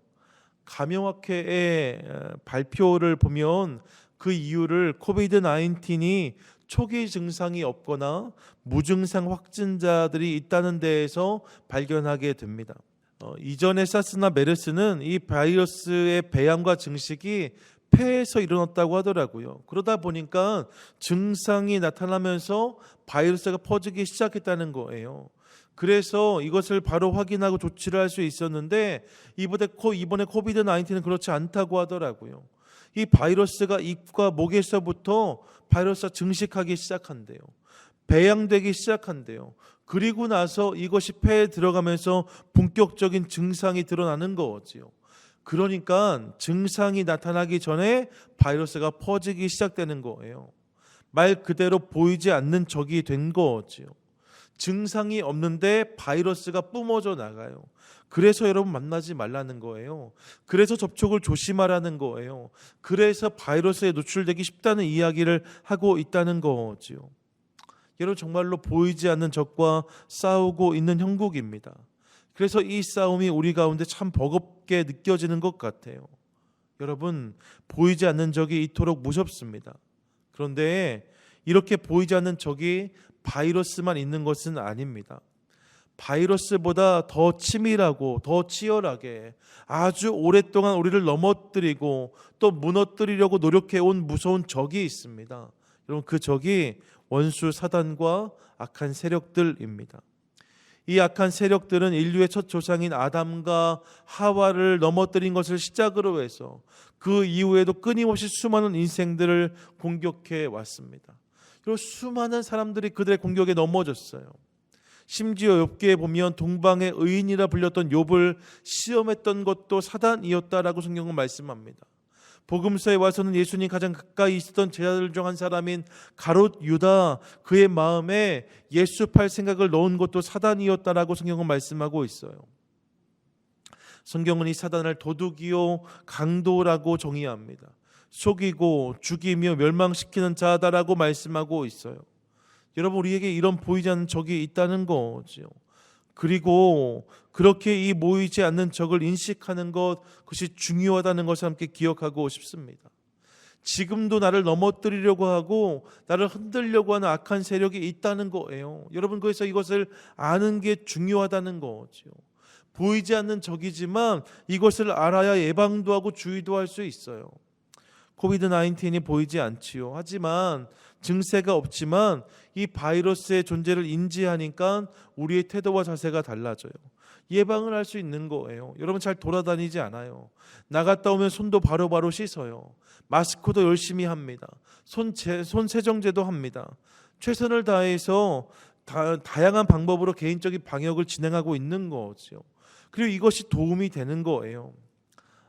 감염학회의 발표를 보면 그 이유를 코비드-19이 초기 증상이 없거나 무증상 확진자들이 있다는 데에서 발견하게 됩니다. 이전의 사스나 메르스는 이 바이러스의 배양과 증식이 폐에서 일어났다고 하더라고요. 그러다 보니까 증상이 나타나면서 바이러스가 퍼지기 시작했다는 거예요. 그래서 이것을 바로 확인하고 조치를 할 수 있었는데 이번에 코비드-19는 그렇지 않다고 하더라고요. 이 바이러스가 입과 목에서부터 바이러스가 증식하기 시작한대요. 배양되기 시작한대요. 그리고 나서 이것이 폐에 들어가면서 본격적인 증상이 드러나는 거지요. 그러니까 증상이 나타나기 전에 바이러스가 퍼지기 시작되는 거예요. 말 그대로 보이지 않는 적이 된 거지요. 증상이 없는데 바이러스가 뿜어져 나가요. 그래서 여러분, 만나지 말라는 거예요. 그래서 접촉을 조심하라는 거예요. 그래서 바이러스에 노출되기 쉽다는 이야기를 하고 있다는 거지요. 여러분, 정말로 보이지 않는 적과 싸우고 있는 형국입니다. 그래서 이 싸움이 우리 가운데 참 버겁게 느껴지는 것 같아요. 여러분, 보이지 않는 적이 이토록 무섭습니다. 그런데 이렇게 보이지 않는 적이 바이러스만 있는 것은 아닙니다. 바이러스보다 더 치밀하고 더 치열하게 아주 오랫동안 우리를 넘어뜨리고 또 무너뜨리려고 노력해온 무서운 적이 있습니다. 여러분, 그 적이 원수 사단과 악한 세력들입니다. 이 악한 세력들은 인류의 첫 조상인 아담과 하와를 넘어뜨린 것을 시작으로 해서 그 이후에도 끊임없이 수많은 인생들을 공격해 왔습니다. 그리고 수많은 사람들이 그들의 공격에 넘어졌어요. 심지어 욥기에 보면 동방의 의인이라 불렸던 욥을 시험했던 것도 사단이었다라고 성경은 말씀합니다. 복음서에 와서는 예수님 가장 가까이 있었던 제자들 중 한 사람인 가롯 유다, 그의 마음에 예수 팔 생각을 넣은 것도 사단이었다라고 성경은 말씀하고 있어요. 성경은 이 사단을 도둑이요 강도라고 정의합니다. 속이고 죽이며 멸망시키는 자다라고 말씀하고 있어요. 여러분, 우리에게 이런 보이지 않는 적이 있다는 거죠. 그리고 그렇게 이 보이지 않는 적을 인식하는 것, 그것이 중요하다는 것을 함께 기억하고 싶습니다. 지금도 나를 넘어뜨리려고 하고 나를 흔들려고 하는 악한 세력이 있다는 거예요. 여러분, 그래서 이것을 아는 게 중요하다는 거죠. 보이지 않는 적이지만 이것을 알아야 예방도 하고 주의도 할 수 있어요. 코비드-19이 보이지 않지요. 하지만 증세가 없지만 이 바이러스의 존재를 인지하니까 우리의 태도와 자세가 달라져요. 예방을 할 수 있는 거예요. 여러분, 잘 돌아다니지 않아요. 나갔다 오면 손도 바로바로 씻어요. 마스크도 열심히 합니다. 손 세정제도 합니다. 최선을 다해서 다양한 방법으로 개인적인 방역을 진행하고 있는 거죠. 그리고 이것이 도움이 되는 거예요.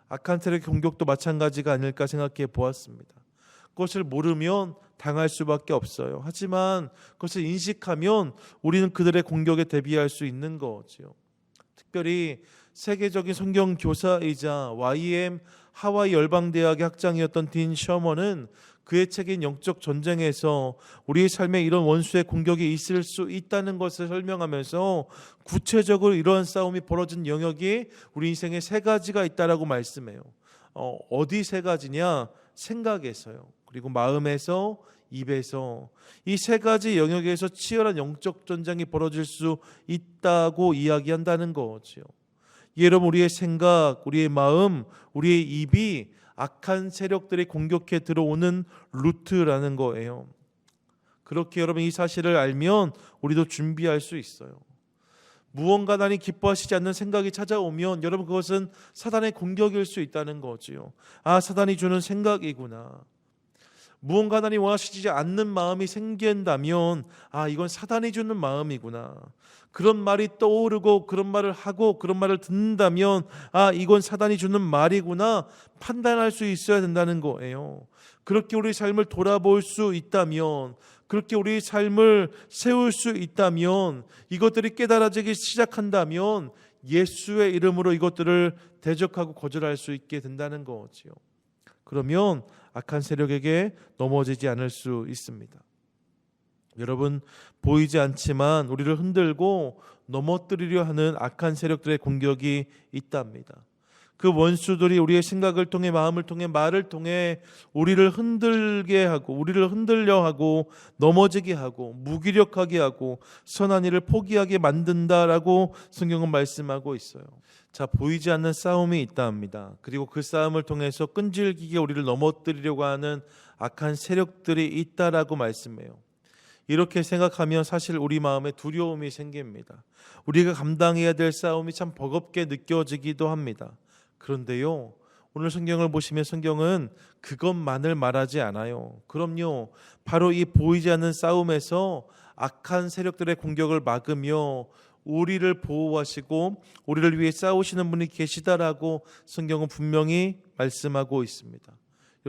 악한 세력의 공격도 마찬가지가 아닐까 생각해 보았습니다. 그것을 모르면 당할 수밖에 없어요. 하지만 그것을 인식하면 우리는 그들의 공격에 대비할 수 있는 거죠. 특별히 세계적인 성경 교사이자 YM 하와이 열방대학의 학장이었던 딘 셔먼은 그의 책인 영적 전쟁에서 우리의 삶에 이런 원수의 공격이 있을 수 있다는 것을 설명하면서 구체적으로 이러한 싸움이 벌어진 영역이 우리 인생에 세 가지가 있다라고 말씀해요. 어디 세 가지냐? 생각에서요. 그리고 마음에서, 입에서, 이 세 가지 영역에서 치열한 영적 전쟁이 벌어질 수 있다고 이야기한다는 거죠. 여러분, 우리의 생각, 우리의 마음, 우리의 입이 악한 세력들이 공격해 들어오는 루트라는 거예요. 그렇게 여러분, 이 사실을 알면 우리도 준비할 수 있어요. 무언가 나니 기뻐하시지 않는 생각이 찾아오면 여러분, 그것은 사단의 공격일 수 있다는 거지요. 아, 사단이 주는 생각이구나. 무언가 나니 원하시지 않는 마음이 생긴다면 아, 이건 사단이 주는 마음이구나. 그런 말이 떠오르고 그런 말을 하고 그런 말을 듣는다면 아, 이건 사단이 주는 말이구나 판단할 수 있어야 된다는 거예요. 그렇게 우리 삶을 돌아볼 수 있다면, 그렇게 우리 삶을 세울 수 있다면, 이것들이 깨달아지기 시작한다면 예수의 이름으로 이것들을 대적하고 거절할 수 있게 된다는 거지요. 그러면 악한 세력에게 넘어지지 않을 수 있습니다. 여러분, 보이지 않지만 우리를 흔들고 넘어뜨리려 하는 악한 세력들의 공격이 있답니다. 그 원수들이 우리의 생각을 통해, 마음을 통해, 말을 통해 우리를 흔들게 하고, 우리를 흔들려 하고, 넘어지게 하고, 무기력하게 하고, 선한 일을 포기하게 만든다라고 성경은 말씀하고 있어요. 자, 보이지 않는 싸움이 있다 합니다. 그리고 그 싸움을 통해서 끈질기게 우리를 넘어뜨리려고 하는 악한 세력들이 있다라고 말씀해요. 이렇게 생각하면 사실 우리 마음에 두려움이 생깁니다. 우리가 감당해야 될 싸움이 참 버겁게 느껴지기도 합니다. 그런데요, 오늘 성경을 보시면 성경은 그것만을 말하지 않아요. 그럼요, 바로 이 보이지 않는 싸움에서 악한 세력들의 공격을 막으며 우리를 보호하시고 우리를 위해 싸우시는 분이 계시다라고 성경은 분명히 말씀하고 있습니다.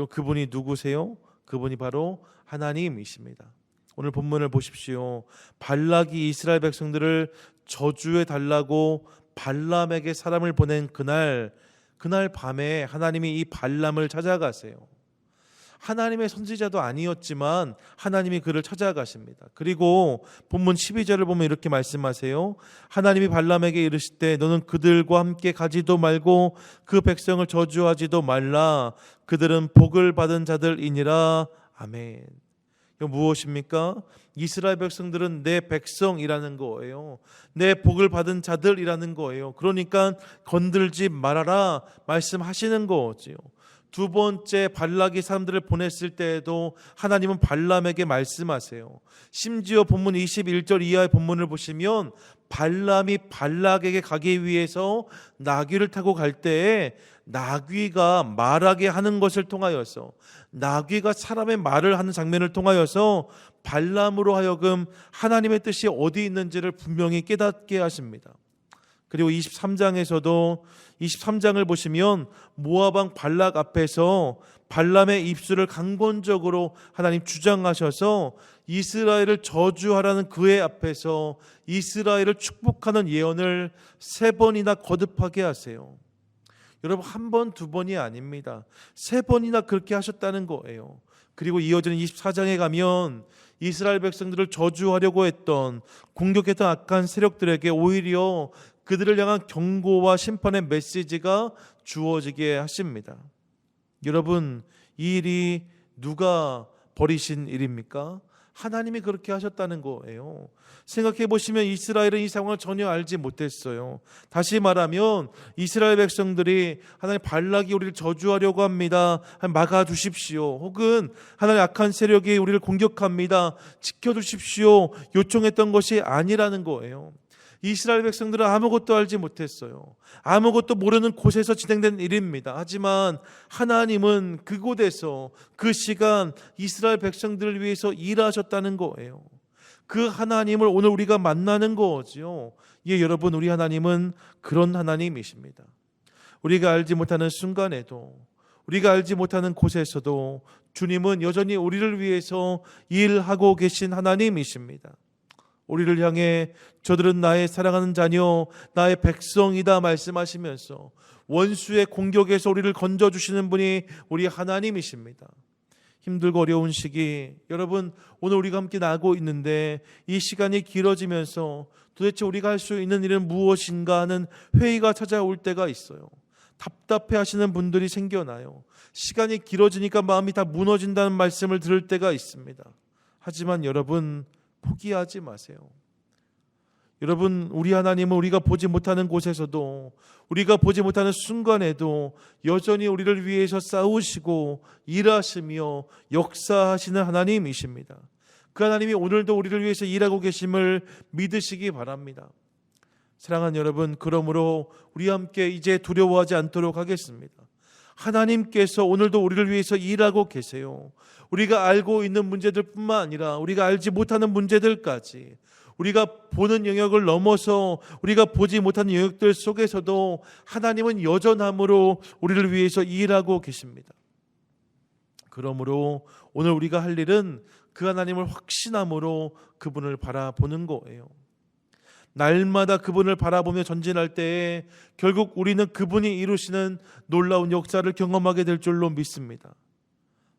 그분이 누구세요? 그분이 바로 하나님이십니다. 오늘 본문을 보십시오. 발락이 이스라엘 백성들을 저주해 달라고 발람에게 사람을 보낸 그날 밤에 하나님이 이 발람을 찾아가세요. 하나님의 선지자도 아니었지만 하나님이 그를 찾아가십니다. 그리고 본문 12절을 보면 이렇게 말씀하세요. 하나님이 발람에게 이르시되 너는 그들과 함께 가지도 말고 그 백성을 저주하지도 말라. 그들은 복을 받은 자들이니라. 아멘. 이거 무엇입니까? 이스라엘 백성들은 내 백성이라는 거예요. 내 복을 받은 자들이라는 거예요. 그러니까 건들지 말아라 말씀하시는 거지요. 두 번째 발락이 사람들을 보냈을 때에도 하나님은 발람에게 말씀하세요. 심지어 본문 21절 이하의 본문을 보시면 발람이 발락에게 가기 위해서 나귀를 타고 갈 때에 나귀가 말하게 하는 것을 통하여서, 나귀가 사람의 말을 하는 장면을 통하여서 발람으로 하여금 하나님의 뜻이 어디 있는지를 분명히 깨닫게 하십니다. 그리고 23장을 보시면 모압 왕 발락 앞에서 발람의 입술을 강권적으로 하나님 주장하셔서 이스라엘을 저주하라는 그의 앞에서 이스라엘을 축복하는 예언을 3번이나 거듭하게 하세요. 여러분, 1번, 2번이 아닙니다. 3번이나 그렇게 하셨다는 거예요. 그리고 이어지는 24장에 가면 이스라엘 백성들을 저주하려고 했던, 공격했던 악한 세력들에게 오히려 그들을 향한 경고와 심판의 메시지가 주어지게 하십니다. 여러분, 이 일이 누가 벌이신 일입니까? 하나님이 그렇게 하셨다는 거예요. 생각해 보시면 이스라엘은 이 상황을 전혀 알지 못했어요. 다시 말하면 이스라엘 백성들이 하나님 발락이 우리를 저주하려고 합니다. 막아주십시오. 혹은 하나님 악한 세력이 우리를 공격합니다. 지켜주십시오. 요청했던 것이 아니라는 거예요. 이스라엘 백성들은 아무것도 알지 못했어요. 아무것도 모르는 곳에서 진행된 일입니다. 하지만 하나님은 그곳에서 그 시간 이스라엘 백성들을 위해서 일하셨다는 거예요. 그 하나님을 오늘 우리가 만나는 거죠. 예, 여러분, 우리 하나님은 그런 하나님이십니다. 우리가 알지 못하는 순간에도, 우리가 알지 못하는 곳에서도 주님은 여전히 우리를 위해서 일하고 계신 하나님이십니다. 우리를 향해 저들은 나의 사랑하는 자녀, 나의 백성이다 말씀하시면서 원수의 공격에서 우리를 건져주시는 분이 우리 하나님이십니다. 힘들고 어려운 시기, 여러분, 오늘 우리가 함께 나고 있는데 이 시간이 길어지면서 도대체 우리가 할 수 있는 일은 무엇인가 하는 회의가 찾아올 때가 있어요. 답답해 하시는 분들이 생겨나요. 시간이 길어지니까 마음이 다 무너진다는 말씀을 들을 때가 있습니다. 하지만 여러분, 포기하지 마세요. 여러분, 우리 하나님은 우리가 보지 못하는 곳에서도, 우리가 보지 못하는 순간에도 여전히 우리를 위해서 싸우시고 일하시며 역사하시는 하나님이십니다. 그 하나님이 오늘도 우리를 위해서 일하고 계심을 믿으시기 바랍니다. 사랑하는 여러분, 그러므로 우리 함께 이제 두려워하지 않도록 하겠습니다. 하나님께서 오늘도 우리를 위해서 일하고 계세요. 우리가 알고 있는 문제들뿐만 아니라 우리가 알지 못하는 문제들까지, 우리가 보는 영역을 넘어서 우리가 보지 못하는 영역들 속에서도 하나님은 여전함으로 우리를 위해서 일하고 계십니다. 그러므로 오늘 우리가 할 일은 그 하나님을 확신함으로 그분을 바라보는 거예요. 날마다 그분을 바라보며 전진할 때에 결국 우리는 그분이 이루시는 놀라운 역사를 경험하게 될 줄로 믿습니다.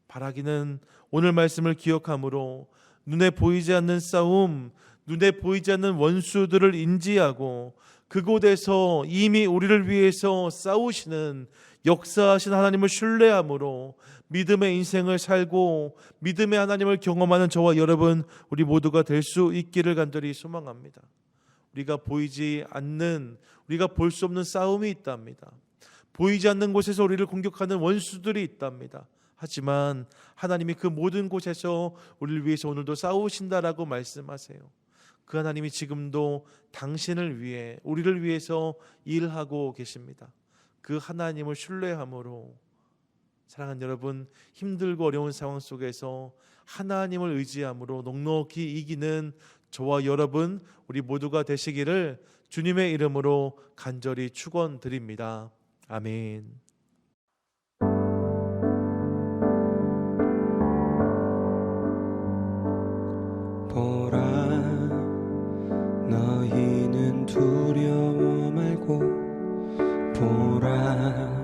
바라기는 오늘 말씀을 기억함으로 눈에 보이지 않는 싸움, 눈에 보이지 않는 원수들을 인지하고 그곳에서 이미 우리를 위해서 싸우시는 역사하신 하나님을 신뢰함으로 믿음의 인생을 살고 믿음의 하나님을 경험하는 저와 여러분 우리 모두가 될 수 있기를 간절히 소망합니다. 우리가 보이지 않는, 우리가 볼 수 없는 싸움이 있답니다. 보이지 않는 곳에서 우리를 공격하는 원수들이 있답니다. 하지만 하나님이 그 모든 곳에서 우리를 위해서 오늘도 싸우신다라고 말씀하세요. 그 하나님이 지금도 당신을 위해, 우리를 위해서 일하고 계십니다. 그 하나님을 신뢰함으로 사랑하는 여러분, 힘들고 어려운 상황 속에서 하나님을 의지함으로 넉넉히 이기는 저와 여러분 우리 모두가 되시기를 주님의 이름으로 간절히 축원드립니다. 아멘. 보라, 너희는 두려워 말고 보라,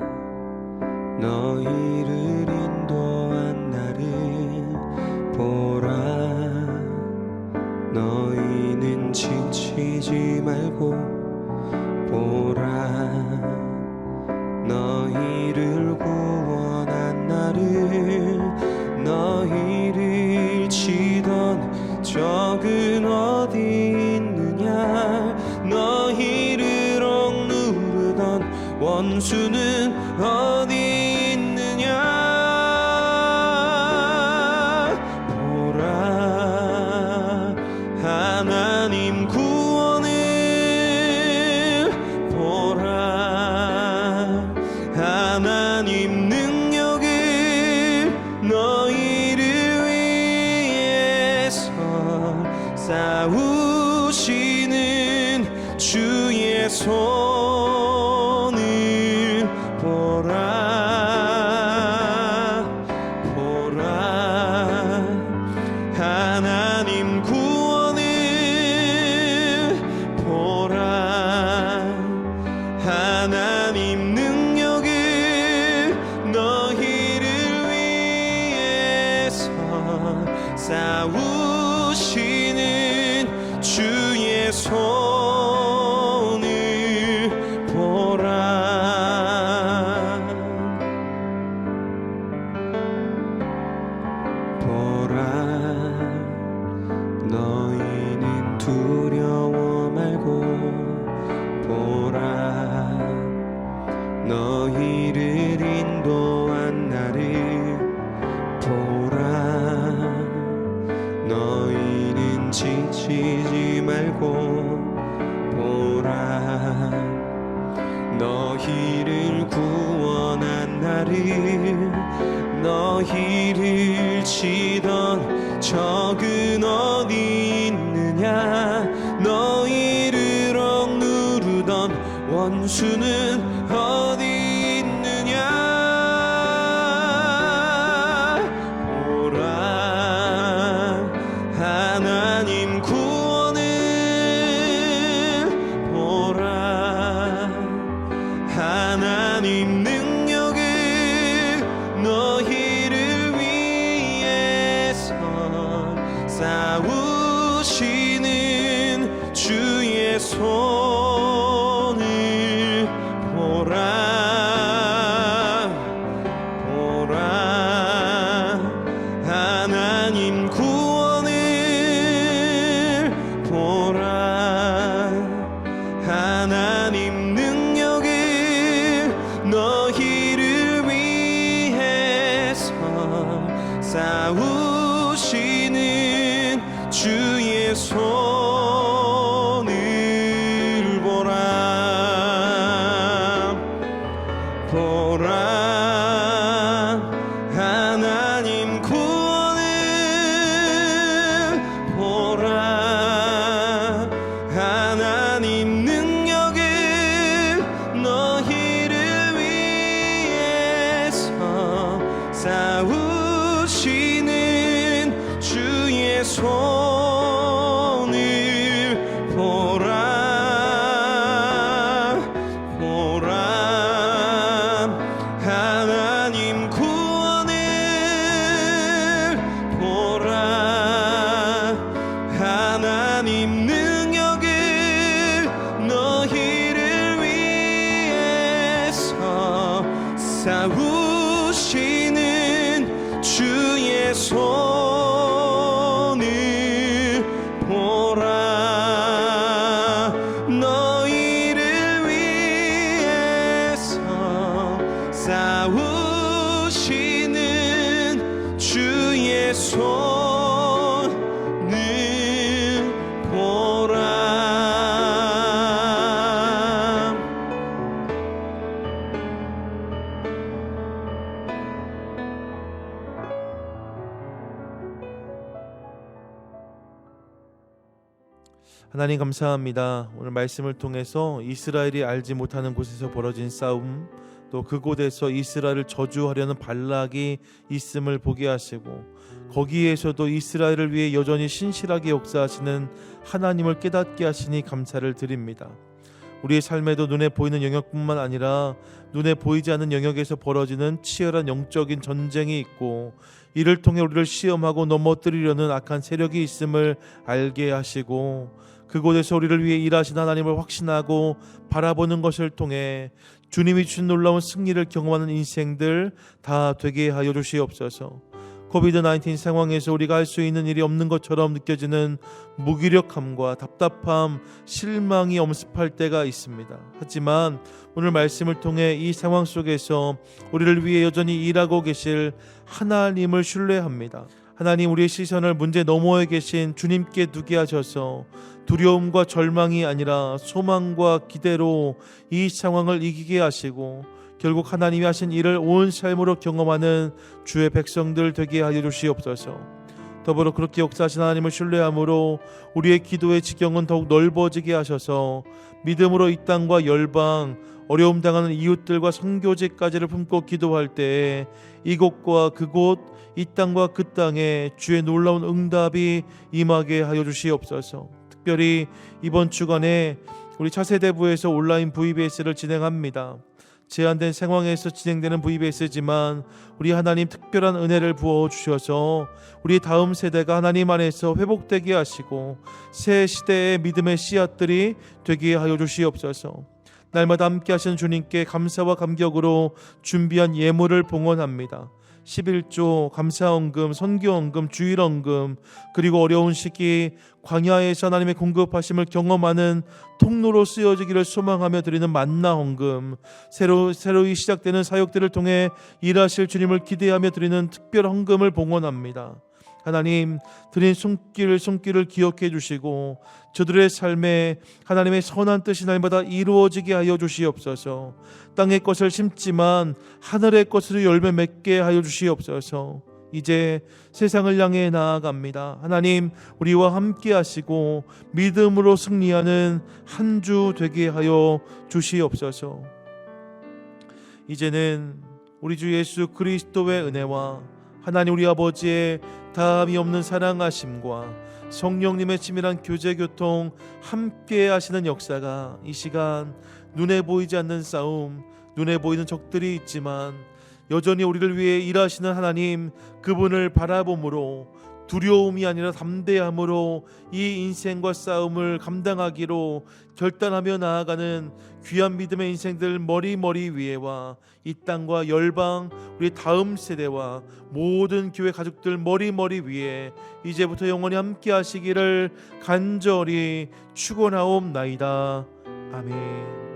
너희를 인도한 나를 보라, 너희는 지치지 말고 보라, 너희를 구원한 나를, 너희를 치던 적은 어디 있느냐, 너희를 억누르던 원수는 어디 있느냐. 보라, 하나님 구원을 보라, 하나님 능력을 너희를 위해서 싸우시는 주의 손을 보라, 보라, 하나님 구원을 보라, 하나님 능력을 너희를 위해서 싸우시는 주의 손을 보라, 보라, 너희는 두려워 말고 보라, 너희를 인도한 나를 보라, 너희는 지치지 말고 보라, 너희를 구원한 나를, 너희를 치던 적은 어디 있느냐, 너희를 억누르던 원수는 어디 있느냐. 보라, 하나님 구원을 보라, 하나님 능력을 너희를 위해서 싸우시는 주의 손을 보라. 하나님 능력을 너희를 위해서 싸우시는 주의 손을 보라. 너희를 위해서 싸우시는 주의 손을 보라. 하나님 감사합니다. 오늘 말씀을 통해서 이스라엘이 알지 못하는 곳에서 벌어진 싸움, 또 그곳에서 이스라엘을 저주하려는 발락이 있음을 보게 하시고, 거기에서도 이스라엘을 위해 여전히 신실하게 역사하시는 하나님을 깨닫게 하시니 감사를 드립니다. 우리의 삶에도 눈에 보이는 영역뿐만 아니라 눈에 보이지 않는 영역에서 벌어지는 치열한 영적인 전쟁이 있고, 이를 통해 우리를 시험하고 넘어뜨리려는 악한 세력이 있음을 알게 하시고, 그곳에서 우리를 위해 일하신 하나님을 확신하고 바라보는 것을 통해 주님이 주신 놀라운 승리를 경험하는 인생들 다 되게 하여 주시옵소서. 코비드-19 상황에서 우리가 할 수 있는 일이 없는 것처럼 느껴지는 무기력함과 답답함, 실망이 엄습할 때가 있습니다. 하지만 오늘 말씀을 통해 이 상황 속에서 우리를 위해 여전히 일하고 계실 하나님을 신뢰합니다. 하나님, 우리의 시선을 문제 너머에 계신 주님께 두게 하셔서 두려움과 절망이 아니라 소망과 기대로 이 상황을 이기게 하시고, 결국 하나님이 하신 일을 온 삶으로 경험하는 주의 백성들 되게 하여 주시옵소서. 더불어 그렇게 역사하신 하나님을 신뢰함으로 우리의 기도의 지경은 더욱 넓어지게 하셔서 믿음으로 이 땅과 열방, 어려움 당하는 이웃들과 선교지까지를 품고 기도할 때에 이곳과 그곳, 이 땅과 그 땅에 주의 놀라운 응답이 임하게 하여 주시옵소서. 특별히 이번 주간에 우리 차세대부에서 온라인 VBS를 진행합니다. 제한된 상황에서 진행되는 VBS지만 우리 하나님 특별한 은혜를 부어주셔서 우리 다음 세대가 하나님 안에서 회복되게 하시고 새 시대의 믿음의 씨앗들이 되게 하여 주시옵소서. 날마다 함께 하시는 주님께 감사와 감격으로 준비한 예물을 봉헌합니다. 11조, 감사헌금, 선교헌금, 주일헌금, 그리고 어려운 시기 광야에서 하나님의 공급하심을 경험하는 통로로 쓰여지기를 소망하며 드리는 만나헌금, 새로이 시작되는 사역들을 통해 일하실 주님을 기대하며 드리는 특별헌금을 봉헌합니다. 하나님, 드린 손길을 기억해 주시고 저들의 삶에 하나님의 선한 뜻이 날마다 이루어지게 하여 주시옵소서. 땅의 것을 심지만 하늘의 것으로 열매 맺게 하여 주시옵소서. 이제 세상을 향해 나아갑니다. 하나님, 우리와 함께 하시고 믿음으로 승리하는 한 주 되게 하여 주시옵소서. 이제는 우리 주 예수 그리스도의 은혜와 하나님 우리 아버지의 다함이 없는 사랑하심과 성령님의 치밀한 교제 교통 함께 하시는 역사가 이 시간 눈에 보이지 않는 싸움, 눈에 보이는 적들이 있지만 여전히 우리를 위해 일하시는 하나님 그분을 바라봄으로 두려움이 아니라 담대함으로 이 인생과 싸움을 감당하기로 결단하며 나아가는 귀한 믿음의 인생들 머리 위에와 이 땅과 열방 우리 다음 세대와 모든 교회 가족들 머리 위에 이제부터 영원히 함께 하시기를 간절히 축원하옵나이다. 아멘.